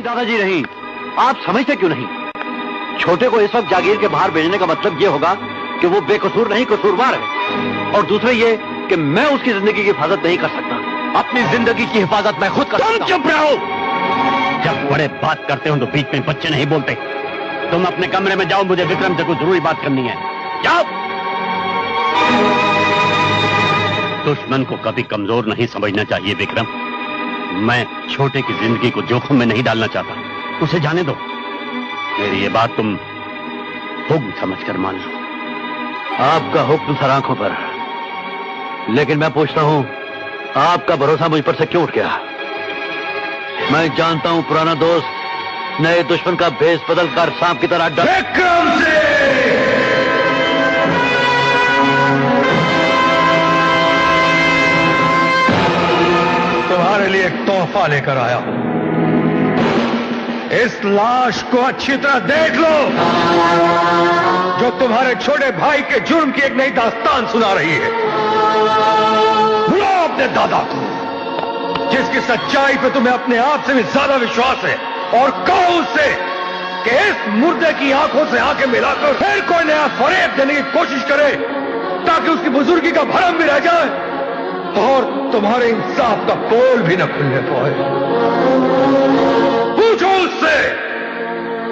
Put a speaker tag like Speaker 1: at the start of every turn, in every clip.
Speaker 1: दादाजी नहीं, आप समझते क्यों नहीं? छोटे को इस वक्त जागीर के बाहर भेजने का मतलब ये होगा कि वो बेकसूर नहीं कसूरवार है, और दूसरा ये कि मैं उसकी जिंदगी की हिफाजत नहीं कर सकता। अपनी जिंदगी की हिफाजत मैं खुद कर सकता हूं। तुम चुप रहो। जब बड़े बात करते हो तो बीच में बच्चे नहीं बोलते। तुम अपने कमरे में जाओ, मुझे विक्रम से कुछ जरूरी बात करनी है। जाओ। दुश्मन को कभी कमजोर नहीं समझना चाहिए विक्रम। मैं छोटे की जिंदगी को जोखिम में नहीं डालना चाहता। उसे जाने दो। मेरी ये बात तुम हुक्म समझकर मान लो। आपका हुक्म सर आंखों पर, लेकिन मैं पूछता हूं, आपका भरोसा मुझ पर से क्यों उठ गया? मैं जानता हूं पुराना दोस्त नए दुश्मन का भेष बदल कर सांप की तरह डर।
Speaker 2: विक्रम सिंह! तुम्हारे लिए एक तोहफा लेकर आया हूं। इस लाश को अच्छी तरह देख लो, जो तुम्हारे छोटे भाई के जुर्म की एक नई दास्तान सुना रही है। बुलाओ अपने दादा को, जिसकी सच्चाई पे तुम्हें अपने आप से भी ज्यादा विश्वास है, और कहो उससे कि इस मुर्दे की आंखों से आंखें मिलाकर फिर कोई नया फरेब देने की कोशिश करे, ताकि उसकी बुजुर्गी का भरम भी रह जाए और तुम्हारे इंसाफ का पोल भी न खुलने पाए। पूछो उससे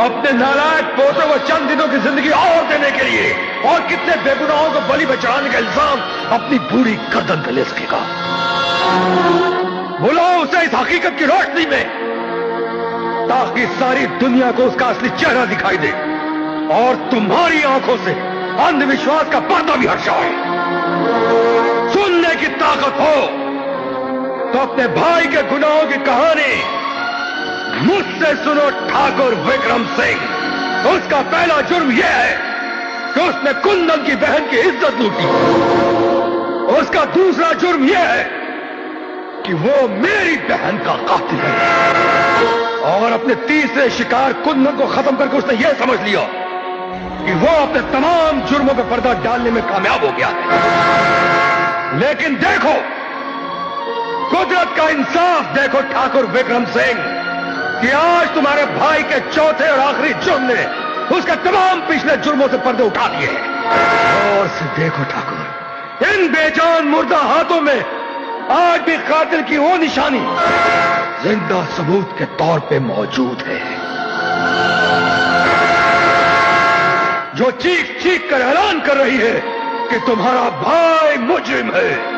Speaker 2: अपने नालायक पोते को चंद दिनों की जिंदगी और देने के लिए और कितने बेगुनाहों को बलि पे चढ़ाने का इल्जाम अपनी बूढ़ी गर्दन पे ले सकेगा। बुलाओ उसे इस हकीकत की रोशनी में, ताकि सारी दुनिया को उसका असली चेहरा दिखाई दे और तुम्हारी आंखों से अंधविश्वास का पर्दा भी हट जाए। सुनने की ताकत हो तो अपने भाई के गुनाहों की कहानी मुझसे सुनो ठाकुर विक्रम सिंह। उसका पहला जुर्म यह है कि उसने कुंदन की बहन की इज्जत लूटी। उसका दूसरा जुर्म यह है कि वो मेरी बहन का कातिल है, और अपने तीसरे शिकार कुंदन को खत्म करके उसने यह समझ लिया कि वो अपने तमाम जुर्मों पर पर्दा डालने में कामयाब हो गया है। लेकिन देखो, कुदरत का इंसाफ देखो ठाकुर विक्रम सिंह, कि आज तुम्हारे भाई के चौथे और आखिरी जुर्म ने उसके तमाम पिछले जुर्मों से पर्दे उठा दिए हैं। और से देखो ठाकुर, इन बेजान मुर्दा हाथों में आज भी कातिल की वो निशानी जिंदा सबूत के तौर पे मौजूद है, जो चीख चीख कर ऐलान कर रही है कि तुम्हारा भाई मुजरिम है।